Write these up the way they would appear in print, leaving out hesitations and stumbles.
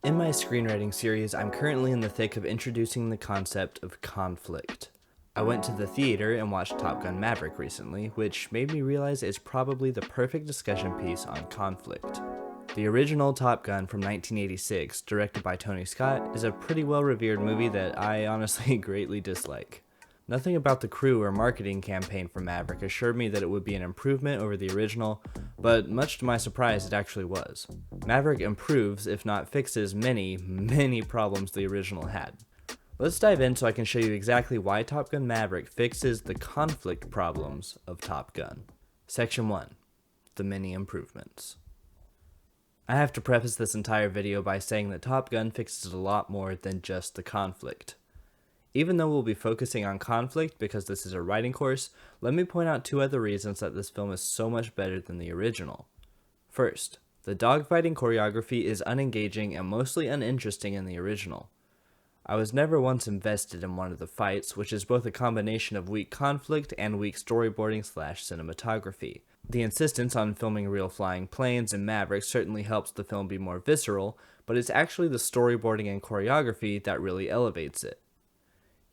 In my screenwriting series, I'm currently in the thick of introducing the concept of conflict. I went to the theater and watched Top Gun Maverick recently, which made me realize it's probably the perfect discussion piece on conflict. The original Top Gun from 1986, directed by Tony Scott, is a pretty well-revered movie that I honestly greatly dislike. Nothing about the crew or marketing campaign for Maverick assured me that it would be an improvement over the original, but much to my surprise, it actually was. Maverick improves, if not fixes, many problems the original had. Let's dive in so I can show you exactly why Top Gun Maverick fixes the conflict problems of Top Gun. Section 1. The many improvements. I have to preface this entire video by saying that Top Gun fixes a lot more than just the conflict. Even though we'll be focusing on conflict because this is a writing course, let me point out two other reasons that this film is so much better than the original. First, the dogfighting choreography is unengaging and mostly uninteresting in the original. I was never once invested in one of the fights, which is both a combination of weak conflict and weak storyboarding/cinematography. The insistence on filming real flying planes in Maverick certainly helps the film be more visceral, but it's actually the storyboarding and choreography that really elevates it.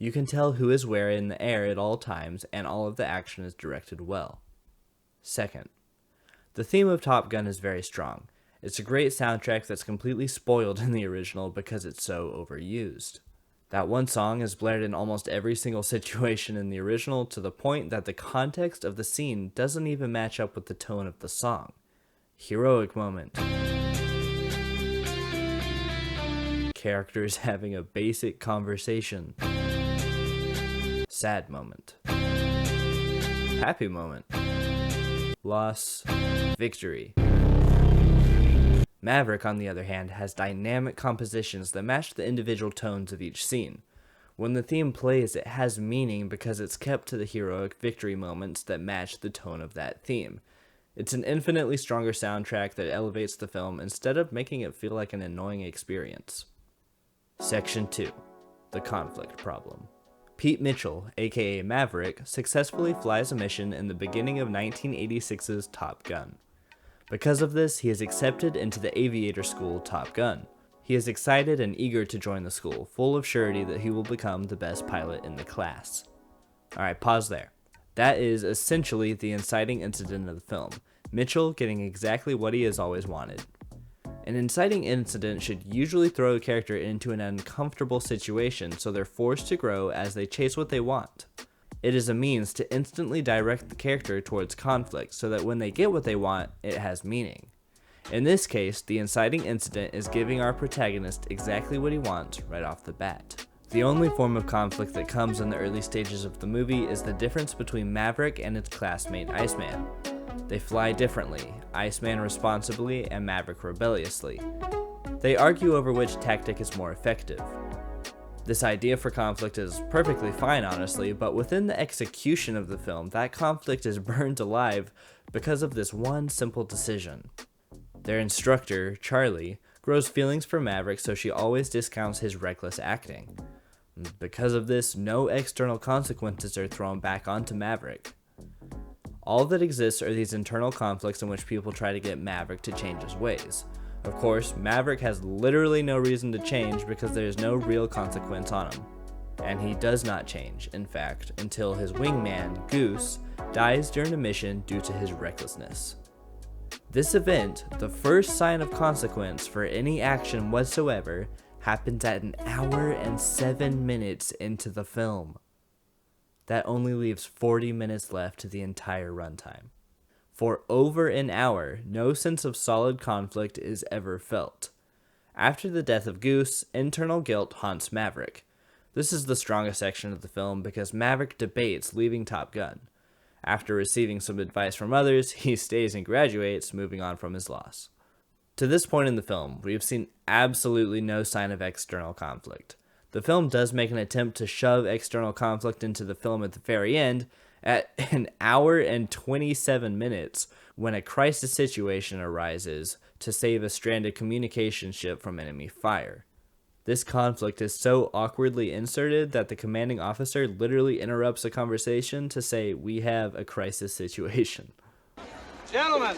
You can tell who is where in the air at all times, and all of the action is directed well. Second, the theme of Top Gun is very strong. It's a great soundtrack that's completely spoiled in the original because it's so overused. That one song is blared in almost every single situation in the original to the point that the context of the scene doesn't even match up with the tone of the song. Heroic moment. Characters having a basic conversation. Sad moment. Happy moment. Loss. Victory. Maverick, on the other hand, has dynamic compositions that match the individual tones of each scene. When the theme plays, it has meaning because it's kept to the heroic victory moments that match the tone of that theme. It's an infinitely stronger soundtrack that elevates the film instead of making it feel like an annoying experience. Section 2. The conflict problem. Pete Mitchell, aka Maverick, successfully flies a mission in the beginning of 1986's Top Gun. Because of this, he is accepted into the aviator school Top Gun. He is excited and eager to join the school, full of surety that he will become the best pilot in the class. Alright, pause there. That is essentially the inciting incident of the film, Mitchell getting exactly what he has always wanted. An inciting incident should usually throw a character into an uncomfortable situation so they're forced to grow as they chase what they want. It is a means to instantly direct the character towards conflict so that when they get what they want, it has meaning. In this case, the inciting incident is giving our protagonist exactly what he wants right off the bat. The only form of conflict that comes in the early stages of the movie is the difference between Maverick and its classmate Iceman. They fly differently, Iceman responsibly and Maverick rebelliously. They argue over which tactic is more effective. This idea for conflict is perfectly fine, honestly, but within the execution of the film, that conflict is burned alive because of this one simple decision. Their instructor, Charlie, grows feelings for Maverick, so she always discounts his reckless acting. Because of this, no external consequences are thrown back onto Maverick. All that exists are these internal conflicts in which people try to get Maverick to change his ways. Of course, Maverick has literally no reason to change because there is no real consequence on him. And he does not change, in fact, until his wingman, Goose, dies during a mission due to his recklessness. This event, the first sign of consequence for any action whatsoever, happens at 1 hour and 7 minutes into the film. That only leaves 40 minutes left to the entire runtime. For over an hour, no sense of solid conflict is ever felt. After the death of Goose, internal guilt haunts Maverick. This is the strongest section of the film because Maverick debates leaving Top Gun. After receiving some advice from others, he stays and graduates, moving on from his loss. To this point in the film, we have seen absolutely no sign of external conflict. The film does make an attempt to shove external conflict into the film at the very end, at 1 hour and 27 minutes, when a crisis situation arises to save a stranded communication ship from enemy fire. This conflict is so awkwardly inserted that the commanding officer literally interrupts a conversation to say, "We have a crisis situation." Gentlemen,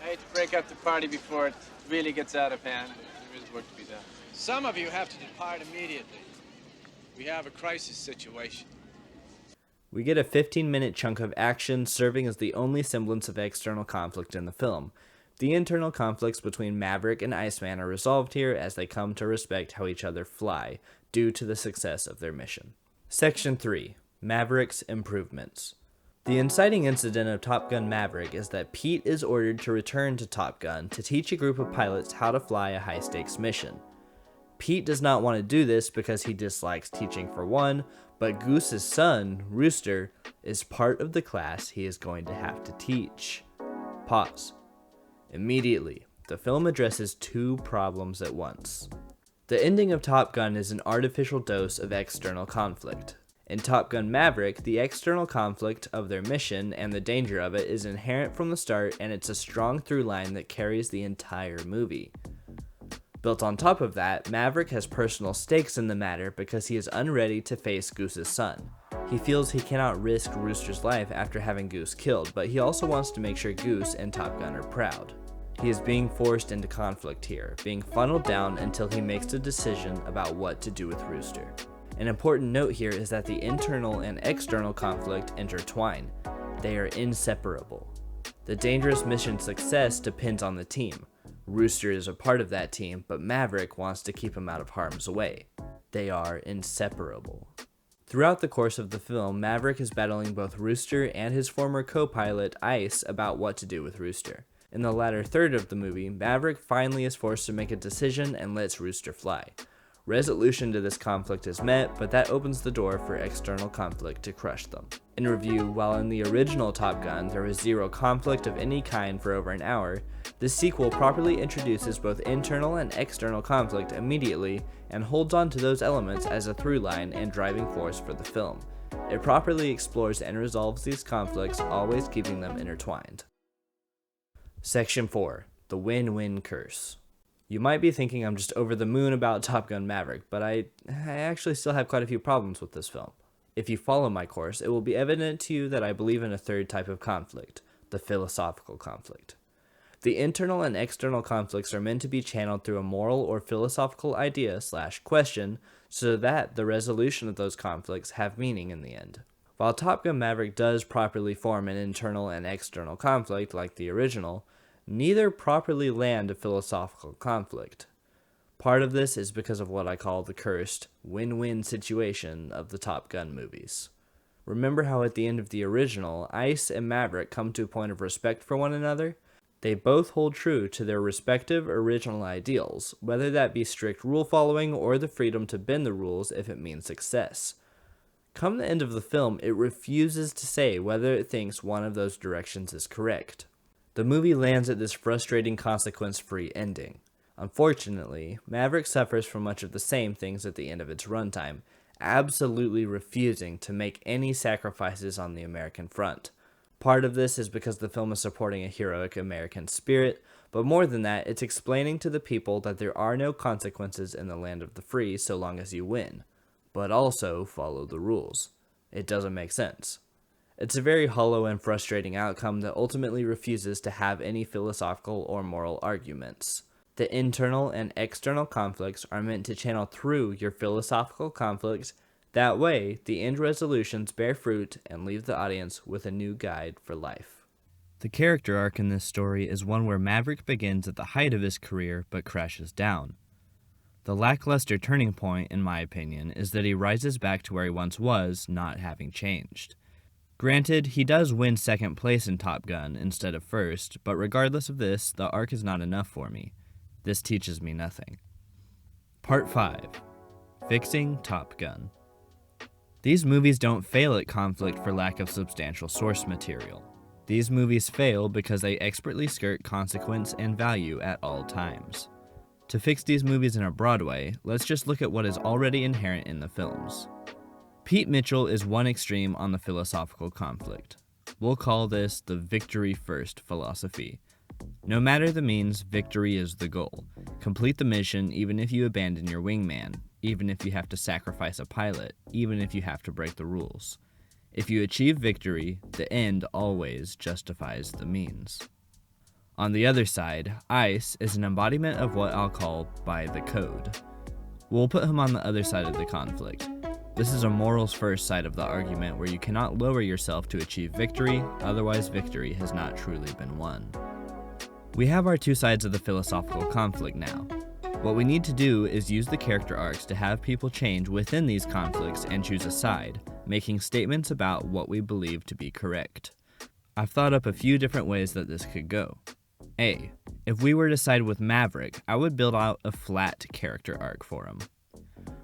I hate to break up the party before it really gets out of hand. There is work to be done. Some of you have to depart immediately. We have a crisis situation. We get a 15-minute chunk of action serving as the only semblance of external conflict in the film. The internal conflicts between Maverick and Iceman are resolved here as they come to respect how each other fly, due to the success of their mission. Section 3. Mavericks Improvements. The inciting incident of Top Gun Maverick is that Pete is ordered to return to Top Gun to teach a group of pilots how to fly a high-stakes mission. Pete does not want to do this because he dislikes teaching for one, but Goose's son, Rooster, is part of the class he is going to have to teach. Pause. Immediately, the film addresses two problems at once. The ending of Top Gun is an artificial dose of external conflict. In Top Gun Maverick, the external conflict of their mission and the danger of it is inherent from the start, and it's a strong through line that carries the entire movie. Built on top of that, Maverick has personal stakes in the matter because he is unready to face Goose's son. He feels he cannot risk Rooster's life after having Goose killed, but he also wants to make sure Goose and Top Gun are proud. He is being forced into conflict here, being funneled down until he makes a decision about what to do with Rooster. An important note here is that the internal and external conflict intertwine. They are inseparable. The dangerous mission success depends on the team. Rooster is a part of that team, but Maverick wants to keep him out of harm's way. They are inseparable. Throughout the course of the film, Maverick is battling both Rooster and his former co-pilot, Ice, about what to do with Rooster. In the latter third of the movie, Maverick finally is forced to make a decision and lets Rooster fly. Resolution to this conflict is met, but that opens the door for external conflict to crush them. In review, while in the original Top Gun there was zero conflict of any kind for over an hour, the sequel properly introduces both internal and external conflict immediately and holds on to those elements as a through line and driving force for the film. It properly explores and resolves these conflicts, always keeping them intertwined. Section 4. The WinWin Curse. You might be thinking I'm just over the moon about Top Gun Maverick, but I actually still have quite a few problems with this film. If you follow my course, it will be evident to you that I believe in a third type of conflict, the philosophical conflict. The internal and external conflicts are meant to be channeled through a moral or philosophical idea/question so that the resolution of those conflicts have meaning in the end. While Top Gun Maverick does properly form an internal and external conflict like the original, neither properly land a philosophical conflict. Part of this is because of what I call the cursed win-win situation of the Top Gun movies. Remember how at the end of the original, Ice and Maverick come to a point of respect for one another? They both hold true to their respective original ideals, whether that be strict rule following or the freedom to bend the rules if it means success. Come the end of the film, it refuses to say whether it thinks one of those directions is correct. The movie lands at this frustrating consequence-free ending. Unfortunately, Maverick suffers from much of the same things at the end of its runtime, absolutely refusing to make any sacrifices on the American front. Part of this is because the film is supporting a heroic American spirit, but more than that, it's explaining to the people that there are no consequences in the land of the free so long as you win, but also follow the rules. It doesn't make sense. It's a very hollow and frustrating outcome that ultimately refuses to have any philosophical or moral arguments. The internal and external conflicts are meant to channel through your philosophical conflicts. That way, the end resolutions bear fruit and leave the audience with a new guide for life. The character arc in this story is one where Maverick begins at the height of his career but crashes down. The lackluster turning point, in my opinion, is that he rises back to where he once was, not having changed. Granted, he does win second place in Top Gun instead of first, but regardless of this, the arc is not enough for me. This teaches me nothing. Part 5. Fixing Top Gun. These movies don't fail at conflict for lack of substantial source material. These movies fail because they expertly skirt consequence and value at all times. To fix these movies in a broad way, let's just look at what is already inherent in the films. Pete Mitchell is one extreme on the philosophical conflict. We'll call this the victory first philosophy. No matter the means, victory is the goal. Complete the mission even if you abandon your wingman, even if you have to sacrifice a pilot, even if you have to break the rules. If you achieve victory, the end always justifies the means. On the other side, Ice is an embodiment of what I'll call by the code. We'll put him on the other side of the conflict. This is a morals first side of the argument where you cannot lower yourself to achieve victory, otherwise victory has not truly been won. We have our two sides of the philosophical conflict now. What we need to do is use the character arcs to have people change within these conflicts and choose a side, making statements about what we believe to be correct. I've thought up a few different ways that this could go. A. If we were to side with Maverick, I would build out a flat character arc for him.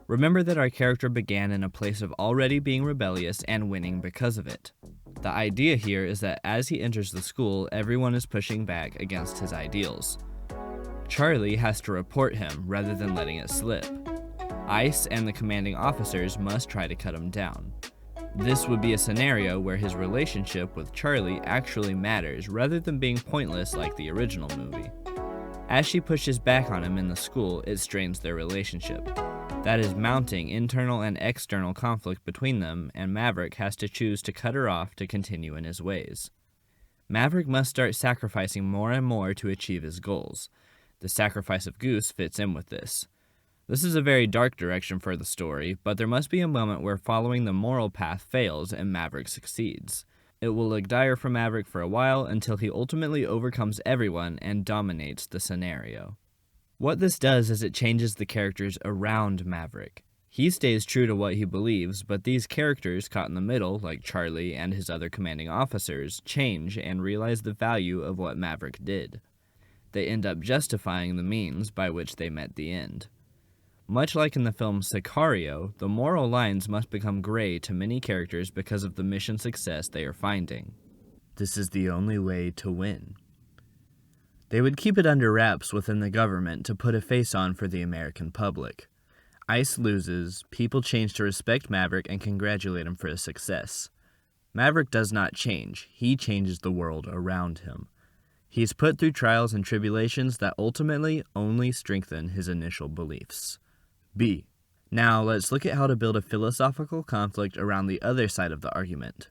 Remember that our character began in a place of already being rebellious and winning because of it. The idea here is that as he enters the school, everyone is pushing back against his ideals. Charlie has to report him rather than letting it slip. Ice and the commanding officers must try to cut him down. This would be a scenario where his relationship with Charlie actually matters rather than being pointless like the original movie. As she pushes back on him in the school, it strains their relationship. That is mounting internal and external conflict between them, and Maverick has to choose to cut her off to continue in his ways. Maverick must start sacrificing more and more to achieve his goals. The sacrifice of Goose fits in with this. This is a very dark direction for the story, but there must be a moment where following the moral path fails and Maverick succeeds. It will look dire for Maverick for a while until he ultimately overcomes everyone and dominates the scenario. What this does is it changes the characters around Maverick. He stays true to what he believes, but these characters caught in the middle, like Charlie and his other commanding officers, change and realize the value of what Maverick did. They end up justifying the means by which they met the end. Much like in the film Sicario, the moral lines must become gray to many characters because of the mission success they are finding. This is the only way to win. They would keep it under wraps within the government to put a face on for the American public. Ice loses, people change to respect Maverick and congratulate him for his success. Maverick does not change, he changes the world around him. He is put through trials and tribulations that ultimately only strengthen his initial beliefs. B. Now let's look at how to build a philosophical conflict around the other side of the argument.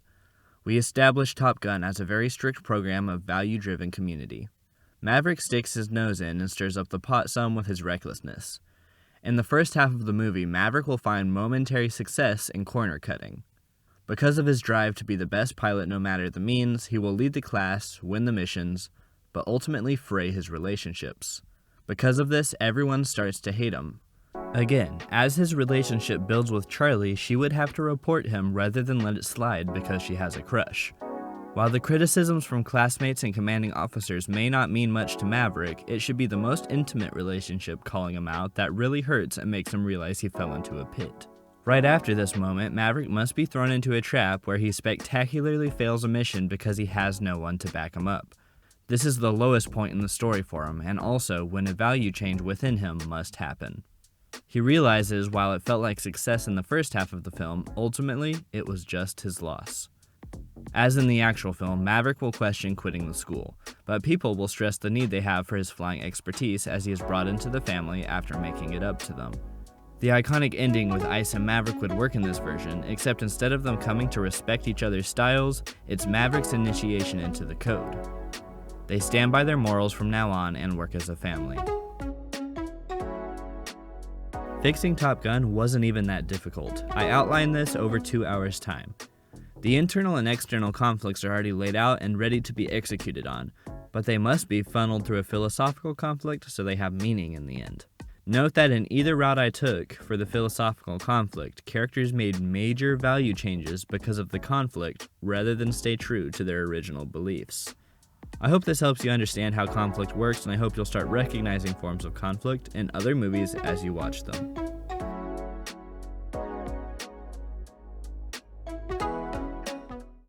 We established Top Gun as a very strict program of value-driven community. Maverick sticks his nose in and stirs up the pot some with his recklessness. In the first half of the movie, Maverick will find momentary success in corner cutting. Because of his drive to be the best pilot no matter the means, he will lead the class, win the missions, but ultimately fray his relationships. Because of this, everyone starts to hate him. Again, as his relationship builds with Charlie, she would have to report him rather than let it slide because she has a crush. While the criticisms from classmates and commanding officers may not mean much to Maverick, it should be the most intimate relationship calling him out that really hurts and makes him realize he fell into a pit. Right after this moment, Maverick must be thrown into a trap where he spectacularly fails a mission because he has no one to back him up. This is the lowest point in the story for him, and also when a value change within him must happen. He realizes while it felt like success in the first half of the film, ultimately it was just his loss. As in the actual film, Maverick will question quitting the school, but people will stress the need they have for his flying expertise as he is brought into the family after making it up to them. The iconic ending with Ice and Maverick would work in this version, except instead of them coming to respect each other's styles, it's Maverick's initiation into the code. They stand by their morals from now on and work as a family. Fixing Top Gun wasn't even that difficult. I outlined this over 2 hours' time. The internal and external conflicts are already laid out and ready to be executed on, but they must be funneled through a philosophical conflict so they have meaning in the end. Note that in either route I took for the philosophical conflict, characters made major value changes because of the conflict rather than stay true to their original beliefs. I hope this helps you understand how conflict works, and I hope you'll start recognizing forms of conflict in other movies as you watch them.